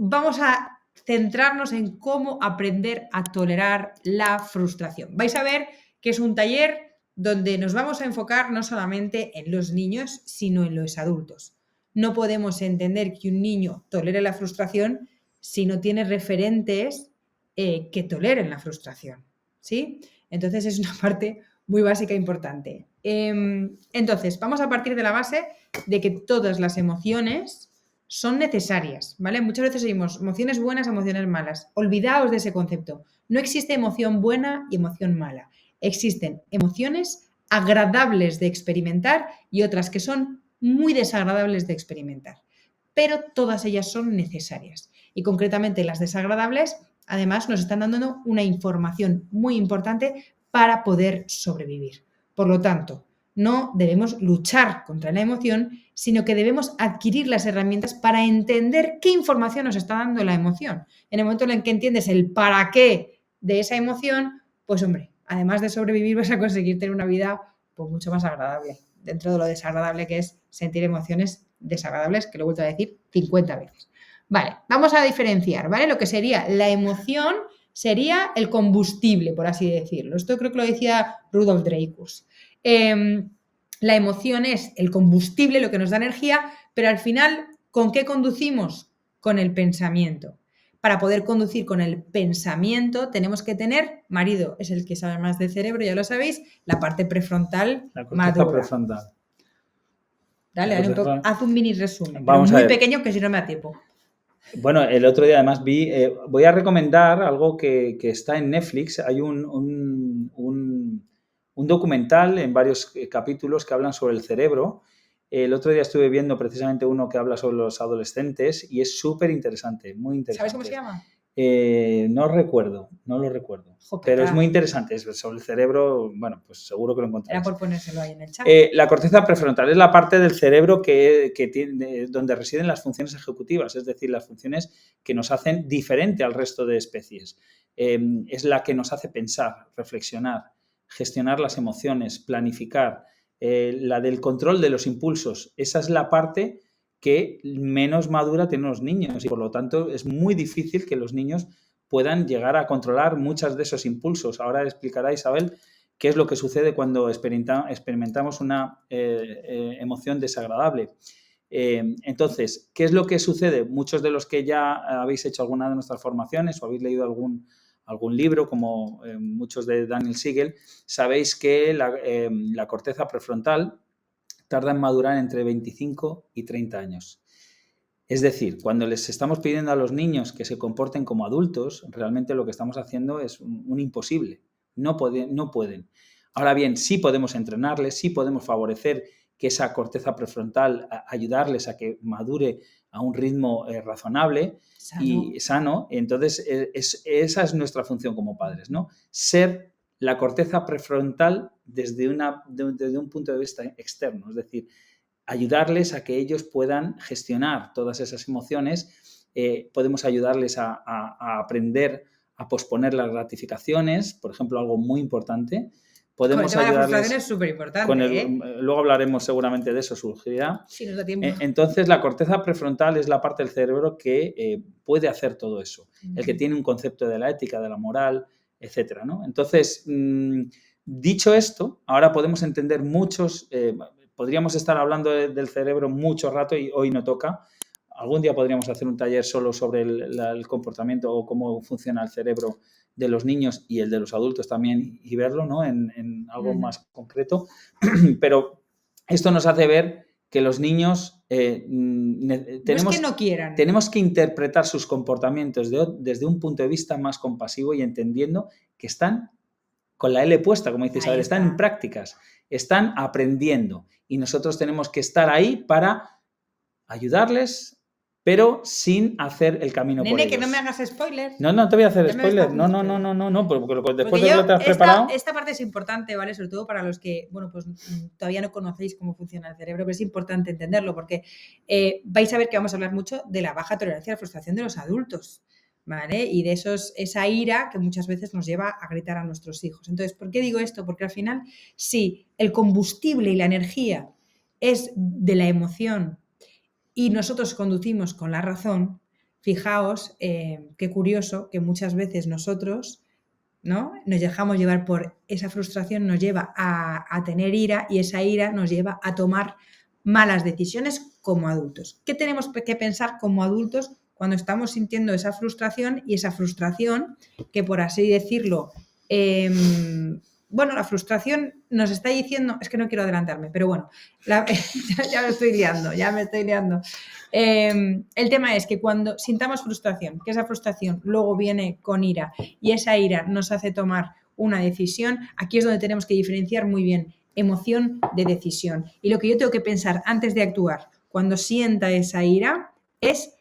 vamos a centrarnos en cómo aprender a tolerar la frustración. Vais a ver que es un taller donde nos vamos a enfocar no solamente en los niños, sino en los adultos. No podemos entender que un niño tolere la frustración si no tiene referentes que toleren la frustración, ¿sí? Entonces es una parte muy básica e importante. Entonces, vamos a partir de la base de que todas las emociones son necesarias, ¿vale? Muchas veces oímos emociones buenas, emociones malas. Olvidaos de ese concepto. No existe emoción buena y emoción mala. Existen emociones agradables de experimentar y otras que son muy desagradables de experimentar. Pero todas ellas son necesarias. Y concretamente las desagradables, además, nos están dando una información muy importante para poder sobrevivir. Por lo tanto, no debemos luchar contra la emoción, sino que debemos adquirir las herramientas para entender qué información nos está dando la emoción. En el momento en el que entiendes el para qué de esa emoción, pues hombre, además de sobrevivir vas a conseguir tener una vida pues, mucho más agradable, dentro de lo desagradable que es sentir emociones desagradables, que lo he vuelto a decir 50 veces. Vale, vamos a diferenciar, ¿vale? Lo que sería la emoción sería el combustible, por así decirlo. Esto creo que lo decía Rudolf Dreyfus. La emoción es el combustible, lo que nos da energía, pero al final, ¿con qué conducimos? Con el pensamiento. Para poder conducir con el pensamiento tenemos que tener, marido es el que sabe más del cerebro, ya lo sabéis, la parte prefrontal la corteza madura. prefrontal. Dale, haz un mini resumen, Vamos pero muy a ver. pequeño que si no me da tiempo. Bueno, el otro día además voy a recomendar algo que está en Netflix. Hay un documental en varios capítulos que hablan sobre el cerebro. El otro día estuve viendo precisamente uno que habla sobre los adolescentes y es súper interesante, muy interesante. ¿Sabes cómo se llama? No lo recuerdo. Pero es muy interesante, es sobre el cerebro, bueno, pues seguro que lo encontraréis. Era por ponérselo ahí en el chat. La corteza prefrontal es la parte del cerebro que tiene, donde residen las funciones ejecutivas, es decir, las funciones que nos hacen diferente al resto de especies. Es la que nos hace pensar, reflexionar, gestionar las emociones, planificar, la del control de los impulsos. Esa es la parte que menos madura tienen los niños y por lo tanto es muy difícil que los niños puedan llegar a controlar muchos de esos impulsos. Ahora explicará Isabel qué es lo que sucede cuando experimentamos una emoción desagradable. Entonces, ¿qué es lo que sucede? Muchos de los que ya habéis hecho alguna de nuestras formaciones o habéis leído algún libro, como muchos de Daniel Siegel, sabéis que la corteza prefrontal tarda en madurar entre 25 y 30 años. Es decir, cuando les estamos pidiendo a los niños que se comporten como adultos, realmente lo que estamos haciendo es un imposible. No pueden. Ahora bien, sí podemos entrenarles, sí podemos favorecer que esa corteza prefrontal, ayudarles a que madure a un ritmo razonable y sano. Entonces, esa es nuestra función como padres, ¿no? Ser la corteza prefrontal desde un punto de vista externo, es decir, ayudarles a que ellos puedan gestionar todas esas emociones. Podemos ayudarles a aprender a posponer las gratificaciones, por ejemplo, algo muy importante. Podemos con el tema ayudarles. De la frustración es súper importante. Luego hablaremos seguramente de eso, surgirá. Sí, nos da tiempo. Entonces, la corteza prefrontal es la parte del cerebro que puede hacer todo eso. El que tiene un concepto de la ética, de la moral, etcétera, ¿no? Entonces, dicho esto, ahora podemos entender muchos. Podríamos estar hablando del cerebro mucho rato y hoy no toca. Algún día podríamos hacer un taller solo sobre el comportamiento o cómo funciona el cerebro de los niños y el de los adultos también y verlo, ¿no? en algo más concreto. Pero esto nos hace ver que los niños tenemos que interpretar sus comportamientos desde un punto de vista más compasivo y entendiendo que están con la L puesta, como dice Isabel, están en prácticas, están aprendiendo y nosotros tenemos que estar ahí para ayudarles, pero sin hacer el camino por ellos. Nene, que no me hagas spoiler. No te voy a hacer spoiler. No, porque después de lo que te has preparado. Esta parte es importante, ¿vale? Sobre todo para los que, bueno, pues todavía no conocéis cómo funciona el cerebro, pero es importante entenderlo porque vais a ver que vamos a hablar mucho de la baja tolerancia a la frustración de los adultos, ¿vale? Y de esa ira que muchas veces nos lleva a gritar a nuestros hijos. Entonces, ¿por qué digo esto? Porque al final, si el combustible y la energía es de la emoción y nosotros conducimos con la razón, fijaos qué curioso que muchas veces nosotros, ¿no?, nos dejamos llevar por esa frustración, nos lleva a tener ira y esa ira nos lleva a tomar malas decisiones como adultos. ¿Qué tenemos que pensar como adultos cuando estamos sintiendo esa frustración y esa frustración que, por así decirlo, bueno, la frustración nos está diciendo, es que no quiero adelantarme, pero bueno, ya me estoy liando. El tema es que cuando sintamos frustración, que esa frustración luego viene con ira y esa ira nos hace tomar una decisión, aquí es donde tenemos que diferenciar muy bien emoción de decisión. Y lo que yo tengo que pensar antes de actuar cuando sienta esa ira es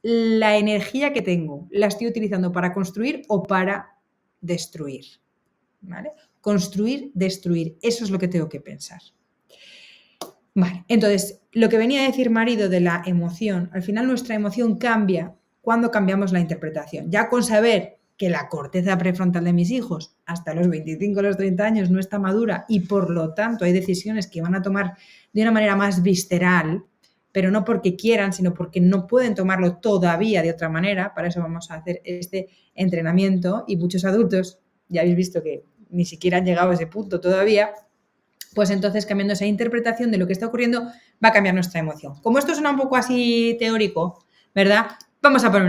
la energía que tengo. ¿La estoy utilizando para construir o para destruir? ¿Vale? Construir, destruir. Eso es lo que tengo que pensar. Vale, entonces, lo que venía a decir Marido de la emoción, al final nuestra emoción cambia cuando cambiamos la interpretación. Ya con saber que la corteza prefrontal de mis hijos hasta los 25 o los 30 años no está madura y por lo tanto hay decisiones que van a tomar de una manera más visceral, pero no porque quieran, sino porque no pueden tomarlo todavía de otra manera. Para eso vamos a hacer este entrenamiento y muchos adultos, ya habéis visto que ni siquiera han llegado a ese punto todavía, pues entonces cambiando esa interpretación de lo que está ocurriendo va a cambiar nuestra emoción. Como esto suena un poco así teórico, ¿verdad? Vamos a poner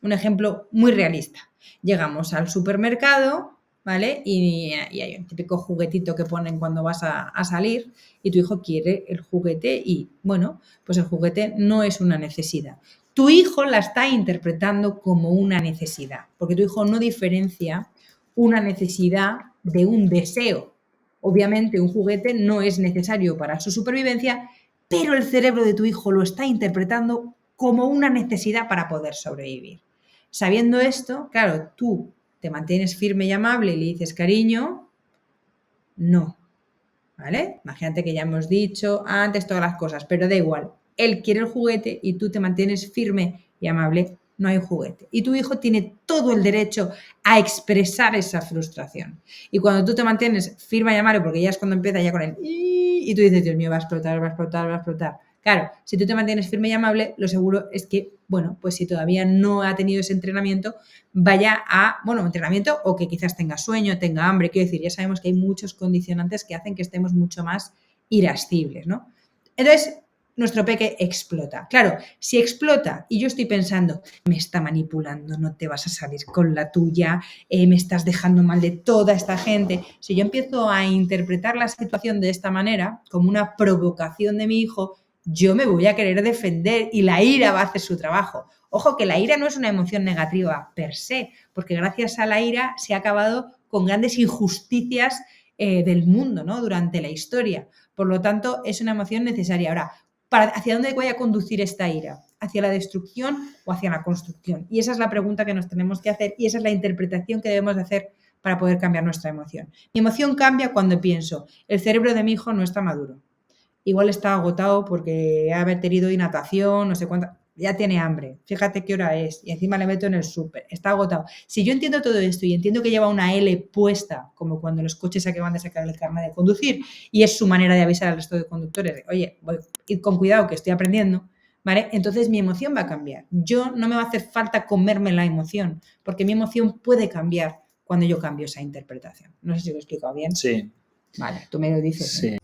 un ejemplo muy realista. Llegamos al supermercado, ¿vale? Y hay un típico juguetito que ponen cuando vas a salir y tu hijo quiere el juguete y, bueno, pues el juguete no es una necesidad. Tu hijo la está interpretando como una necesidad, porque tu hijo no diferencia una necesidad de un deseo. Obviamente un juguete no es necesario para su supervivencia, pero el cerebro de tu hijo lo está interpretando como una necesidad para poder sobrevivir. Sabiendo esto, claro, tú te mantienes firme y amable y le dices, cariño, no, ¿vale? Imagínate que ya hemos dicho antes todas las cosas, pero da igual. Él quiere el juguete y tú te mantienes firme y amable, no hay juguete. Y tu hijo tiene todo el derecho a expresar esa frustración. Y cuando tú te mantienes firme y amable, porque ya es cuando empieza ya con el y tú dices, Dios mío, va a explotar, va a explotar, va a explotar. Claro, si tú te mantienes firme y amable, lo seguro es que, bueno, pues si todavía no ha tenido ese entrenamiento, vaya a, bueno, entrenamiento o que quizás tenga sueño, tenga hambre, quiero decir, ya sabemos que hay muchos condicionantes que hacen que estemos mucho más irascibles, ¿no? Entonces, nuestro peque explota. Claro, si explota y yo estoy pensando, me está manipulando, no te vas a salir con la tuya, me estás dejando mal de toda esta gente. Si yo empiezo a interpretar la situación de esta manera, como una provocación de mi hijo, yo me voy a querer defender y la ira va a hacer su trabajo. Ojo, que la ira no es una emoción negativa per se, porque gracias a la ira se ha acabado con grandes injusticias del mundo, ¿no?, durante la historia. Por lo tanto, es una emoción necesaria. Ahora, ¿hacia dónde voy a conducir esta ira? ¿Hacia la destrucción o hacia la construcción? Y esa es la pregunta que nos tenemos que hacer y esa es la interpretación que debemos de hacer para poder cambiar nuestra emoción. Mi emoción cambia cuando pienso, el cerebro de mi hijo no está maduro. Igual está agotado porque ha tenido natación, no sé cuánta, ya tiene hambre, fíjate qué hora es y encima le meto en el súper, está agotado. Si yo entiendo todo esto y entiendo que lleva una L puesta, como cuando los coches acaban de sacar el carnet de conducir y es su manera de avisar al resto de conductores, de, oye, id con cuidado que estoy aprendiendo, ¿vale? Entonces mi emoción va a cambiar. Yo no me va a hacer falta comerme la emoción, porque mi emoción puede cambiar cuando yo cambio esa interpretación. No sé si lo he explicado bien. Sí. Vale, tú me lo dices. Sí.